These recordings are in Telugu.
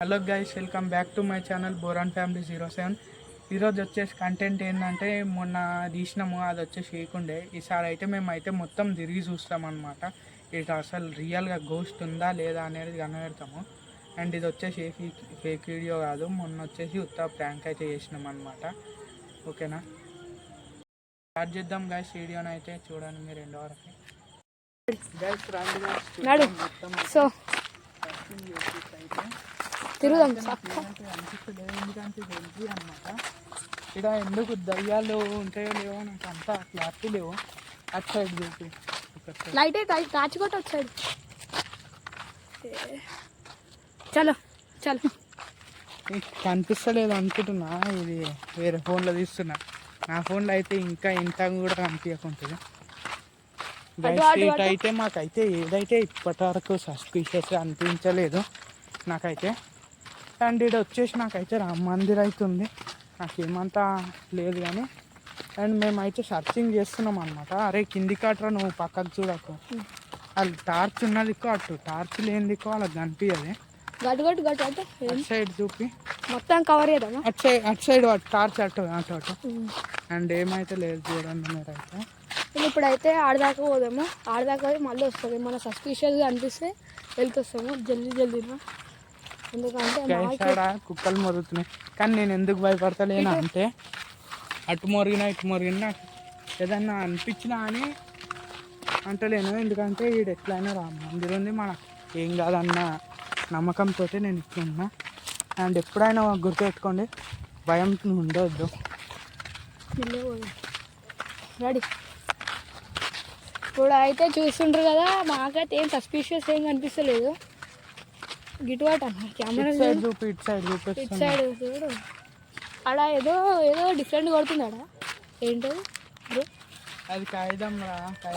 Hello guys, welcome back to my channel boron family 07. ఈరోజు వచ్చేసి కంటెంట్ ఏంటంటే మొన్న తీసినాము, అది వచ్చేసి వేయకుండే. ఈసారి అయితే మేమైతే మొత్తం తిరిగి చూస్తామన్నమాట. ఇది అసలు రియల్గా గోస్ట్ ఉందా లేదా అనేది కనబెడతాము. అండ్ ఇది వచ్చేసి ఫేక్ వీడియో కాదు, మొన్న వచ్చేసి ఉత్త ప్రాంక్ అయితే చేసినాం అనమాట. ఓకేనా, స్టార్ట్ చేద్దాం గైస్. వీడియోని అయితే చూడండి మీరు ఎండ్ వరకు. గైస్ రండి మొత్తం సో తిరుగుదాం అనిపిస్తలేదు, ఎందుకంటే తెలిసి అనమాట. ఇక్కడ ఎందుకు దయ్యాలు ఉంటాయో లేవో నాకు అంతా క్లారిటీ లేవు. అటు సైడ్ చూపి లైట్ టార్చ్ కొట్ట అటు సైడ్. చలో చలో, కనిపిస్తలేదు అనుకుంటున్నా, ఇది వేరే ఫోన్లో తీస్తున్నా. నా ఫోన్లో అయితే ఇంకా ఇంత కూడా కనిపించకుంటుంది. అయితే మాకైతే ఏదైతే ఇప్పటి వరకు సస్పీషియస్గా అనిపించలేదు నాకైతే. అండ్ ఇక్కడ వచ్చేసి నాకైతే రామ మందిర్ అవుతుంది, నాకేమంతా లేదు కానీ. అండ్ మేమైతే సర్చింగ్ చేస్తున్నాం అనమాట. అరే కింది కాట్రా, నువ్వు పక్కకు చూడకు, వాళ్ళు టార్చ్ ఉన్నది అటు, టార్చ్ లేని దిక్కో వాళ్ళకి కనిపించదు. అటు సైడ్ చూపి మొత్తం కవర్ చేద్దామా, అటు సైడ్ టార్చ్ అటు అటు అటు. అండ్ ఏమైతే లేదు చూడండి మీరైతే. ఇప్పుడైతే ఆడదాకా పోదాము, ఆడదాకా పోయి మళ్ళీ వస్తుంది. మన సస్పీషియస్గా అనిపిస్తే వెళ్తొస్తాము జల్దీగా. ఎందుకంటే కుక్కలు మొరుగుతున్నాయి, కానీ నేను ఎందుకు భయపడతలేను అంటే అటు మొరిగినా ఇటు మొరిగినా ఏదన్నా అనిపించినా అని అంటలేను. ఎందుకంటే వీడు ఎట్లయినా రామ మందిర్ ఉంది, మనకు ఏం కాదన్న నమ్మకంతో నేను ఇట్లున్నా. అండ్ ఎప్పుడైనా గుర్తుపెట్టుకోండి, భయం ఉండవద్దు. రెడీ. ఇప్పుడు అయితే చూస్తుంటారు కదా, మాకైతే ఏం సస్పీషియస్ ఏం కనిపిస్తలేదు. గిట్టుబాటు అన్న కెమెరా ఇటు సైడ్ చూడు, అలా ఏదో డిఫరెంట్ కొడుతుంది. అక్కడ ఏంటది అది కాగితం.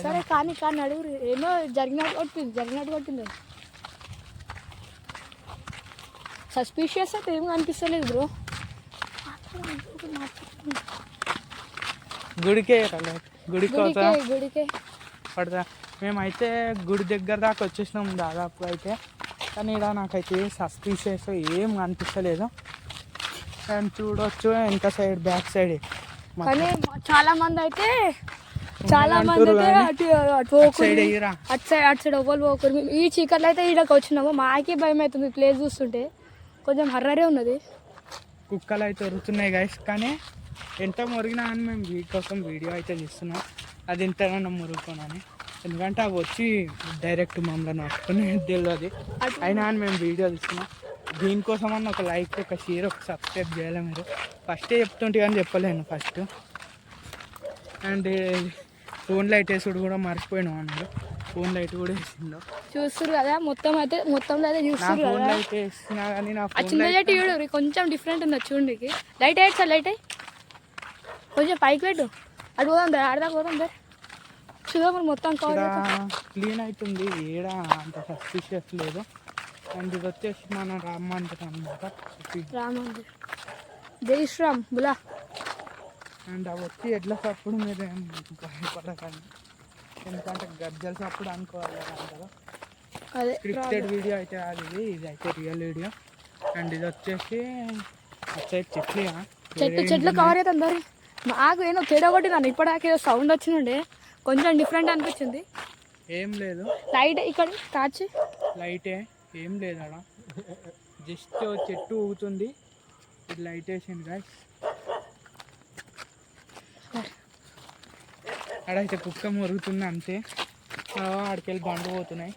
సరే కానీ అడుగు, ఏమో జరిగినట్టు కొట్టింది. సస్పీషియస్ అయితే ఏం కనిపిస్తలేదు బ్రో. గుడికే పడతా. మేమైతే గుడి దగ్గర దాకా వచ్చేసినాం దాదాపు అయితే, కానీ ఇక్కడ నాకైతే సస్పీషియస్ ఏం అనిపిస్తలేదు. అండ్ చూడవచ్చు వెనక సైడ్ బ్యాక్ సైడ్. కానీ చాలా మంది అయితే అటు సైడ్ ఒకళ్ళు ఒకరు. ఈ చీకట్లో అయితే ఈడకి వచ్చినాము, మాకే భయం అవుతుంది ప్లేస్ చూస్తుంటే, కొంచెం హర్రరే ఉన్నది. కుక్కలు అయితే ఉరుకుతున్నాయి గైస్, కానీ ఎంత మురిగినా అని మేము వీటి వీడియో అయితే తీస్తున్నాం. అది ఎంతైనా మురుగుకోనని, ఎందుకంటే అవి వచ్చి డైరెక్ట్ మమ్మల్ని నట్టుకుని తెలియదు. అయినా అని మేము వీడియో తీస్తున్నాం. దీనికోసం అన్న ఒక లైక్, ఒక షేర్, ఒక సబ్స్క్రైబ్ చేయాలి. మీరు ఫస్టే చెప్తుంటే కానీ చెప్పలేను ఫస్ట్. అండ్ ఫోన్ లైట్ వేసుడు కూడా మర్చిపోయినాం అన్నాడు, ఫోన్ లైట్ కూడా వేసిండు. చూస్తారు కదా, మొత్తం అయితే చూస్తారు. ఫోన్ లైట్ వేసినా కానీ నా చిన్న లైట్ చూడు, కొంచెం డిఫరెంట్ ఉంది చూడండి. లైట్ అయ్యాడు సార్, లైట్ అయ్యి కొంచెం పైకి పెట్టు. అటు పోదాం, ఆడదాకా పోదాం సార్, చూద్దాం. మొత్తం క్లీన్ అవుతుంది, ఏడ అంత సస్పిషియస్ లేదు. అండ్ ఇది వచ్చేసి మన రామ మందిర్ అనమాట. రామ మందిర్, జై శ్రీరామ్ బులా. అండ్ అవి వచ్చి ఎడ్ల సప్పుడు మీరు భయపడకండి, ఎందుకంటే గజ్జల సప్పుడు అనుకోవాలి కదా. స్క్రిప్టెడ్ వీడియో అయితే కాదు ఇది, ఇది అయితే రియల్ వీడియో. అండ్ ఇది వచ్చేసి చెట్లు కవర్ అవుతుంది. మరి మాకు ఏదో తేడా కొట్టి నన్ను ఇప్పటిదాకా ఏదో సౌండ్ వచ్చిండే, కొంచెం డిఫరెంట్ అనిపించింది. ఏం లేదు, లైట్ ఇక్కడ టార్చ్ లైటే, ఏం లేదు అక్కడ జస్ట్ చెట్టు ఊగుతుంది. ఇది లైట్ వేసింది గాయస్. అడైతే కుక్క మురుగుతుంది అంతే, ఆడికెళ్ళి బండు పోతున్నాయి.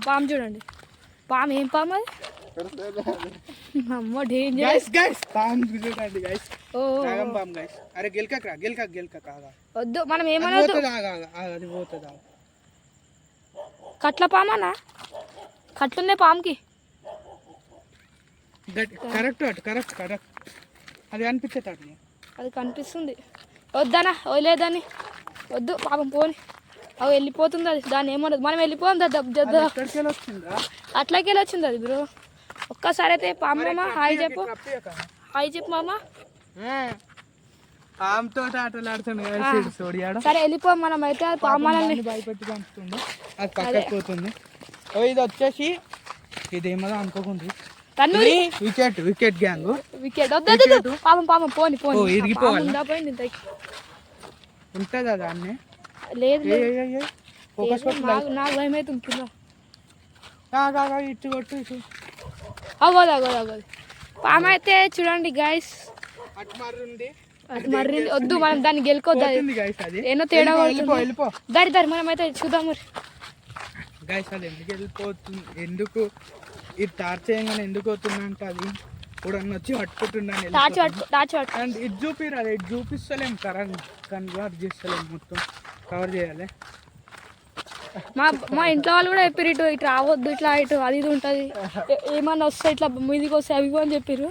పాము చూడండి, పాము ఏం పాము అది, అమ్మో డేంజరస్ గైస్. పాము చూడండి గైస్, నాగం పాము గైస్. అరే గెలక వద్దు, మనం ఏమనొద్దు. అది పోతుందా కట్ల పామనా, కట్లున్నాయి పాముకి. కరెక్ట్ అది అనిపించేటట్టు, అది కనిపిస్తుంది. వద్దనా వదిలేదని, వద్దు పాపం పోని, అవి వెళ్ళిపోతుంది. అది దాన్ని ఏమన్నది, మనం వెళ్ళిపోదాం. అట్లకెళ్ళి వచ్చింది అది బ్రో. ఒక్కసారి అయితే పాము మామ హాయ్ చెప్పు, మామ. ఆమెతో ఆటలు ఆడుతుండే కదా సోడియాడు సరే వెళ్ళిపో మనం అయితే పామాలని భయపెట్టి పంపుతుండే అది పక్కకు పోతుంది. ఓ ఇది వచ్చేసి ఇదేమో అనుకోకుండా తన్నూరి వికెట్ గ్యాంగ్ వికెట్ వద్దు పాపం పోని ఓ, ఇరిగిపోవాలి. ఉందా పోయింది ఇంతకి ఉంటుంది అది అన్నీ లేదు ఫోకస్ నాకు భయం అయితే ఉంటుందా ఇటు కొట్టు ఇటు అవ్వదు పాము అయితే చూడండి గైస్ అటు మర్రుంది అది మరి వద్దు మనం దాన్ని గెలుకోద్దు గైస్ అది ఏమో తేడా వెళ్ళిపో దారి మనం అయితే చూద్దాం మరి గైస్ అది ఎందుకు వెళ్ళిపోతుంది ఎందుకు ఇది టార్చ్ చేయగానే ఎందుకు అవుతున్నా అంటే అది ఇప్పుడు వచ్చి పట్టుకుంటున్నాను టార్చ్ అండ్ ఇది చూపిరాదు ఇది చూపిస్తలేము కన్వర్ట్ చేస్తలేము మొత్తం కవర్ చేయాలి. మా ఇంట్లో వాళ్ళు కూడా చెప్పారు ఇటు రావద్దు ఇట్లా ఇటు అది ఇది ఉంటుంది ఏమన్నా వస్తాయి ఇట్లా మీదికి వస్తాయి అవి అని చెప్పారు.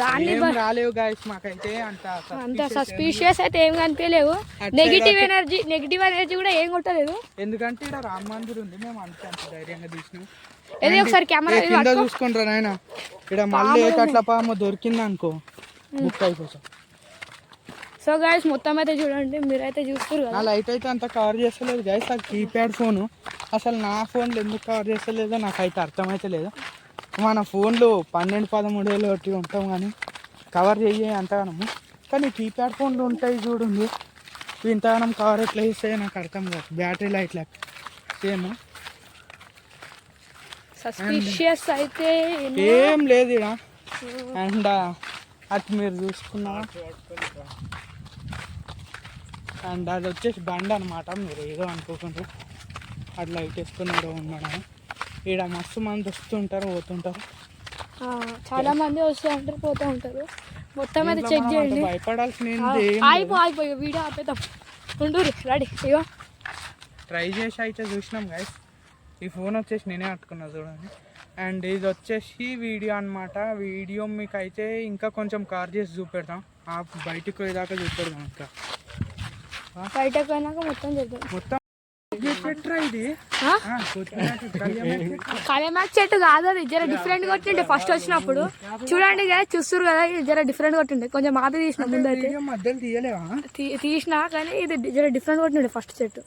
దాన్ని రాలేవు గాయస్ మాకైతే అంత సస్పీషియస్ అయితే ఏం కనిపించలేవు. నెగిటివ్ ఎనర్జీ కూడా ఏం కొట్టలేదు. ఎందుకంటే ఇక్కడ రామ మందిర్ ఉంది మేము అంత ధైర్యంగా తీసినాం. ఏదో ఒకసారి కెమెరా కింద చూసుకుంటారా నాయన ఇక్కడ మళ్ళీ అట్లా పాము దొరికింది అనుకో బుక్ అయిపోతాం. సో గైస్ మొత్తం అయితే చూడండి మీరైతే చూస్తారు నా లైట్ అయితే అంత కవర్ చేస్తలేదు గైస్. అది కీప్యాడ్ ఫోను అసలు నా ఫోన్లో ఎందుకు కవర్ చేస్తలేదో నాకైతే అర్థమైతే లేదు. మన ఫోన్లో 12-13 ఏళ్ళు ఒకటి ఉంటాం కానీ కవర్ చెయ్యి అంతగానము. కానీ కీప్యాడ్ ఫోన్లు ఉంటాయి చూడండి ఇంతగానం కవర్ ఎట్లా చేస్తాయో నాకు అర్థం కాదు. బ్యాటరీ లైట్ లేక సేమ్ సస్పీషియస్ అయితే ఏం లేదు ఇక్కడ. అండ్ అటు మీరు చూసుకున్నారా అండ్ అది వచ్చేసి బండి అనమాట. మీరు ఏదో అనుకోకుండా అట్లా లైట్ వేసుకున్నారో ఉన్నాడు. ఇక్కడ మస్తు మంది వస్తుంటారు పోతుంటారు. చాలా మంది వస్తూ ఉంటారు పోతూ ఉంటారు. మొత్తం అయితే చెక్ చేయండి. భయపడాల్సిన అయిపోయి వీడియో ఆపేద్దాం ఉండూరి రెడీ ఇగో ట్రై చేసి అయితే చూసినాం గైస్. ఈ ఫోన్ వచ్చేసి నేనే పట్టుకున్నా చూడండి. అండ్ ఇది వచ్చేసి వీడియో అనమాట. వీడియో మీకు అయితే ఇంకా కొంచెం కవర్ చేసి చూపెడతాం. బయటికి పోయేదాకా చూపెడదాం. ఇంకా బయటకు పోయినాక మొత్తం చేద్దాం. మొత్తం ఇది కలిమాక్ చెట్టు కాదు అది జర డిఫరెంట్ గా వచ్చిండే ఫస్ట్ వచ్చినప్పుడు. చూడండి చూస్తారు కదా ఇది జర డిఫరెంట్ గా వచ్చిండే. కొంచెం ఆపి తీసిన ముందు అయితే మధ్యలో తీయలేవా తీసినా కానీ ఇది జర డిఫరెంట్ గా వచ్చిండే ఫస్ట్ చెట్టు.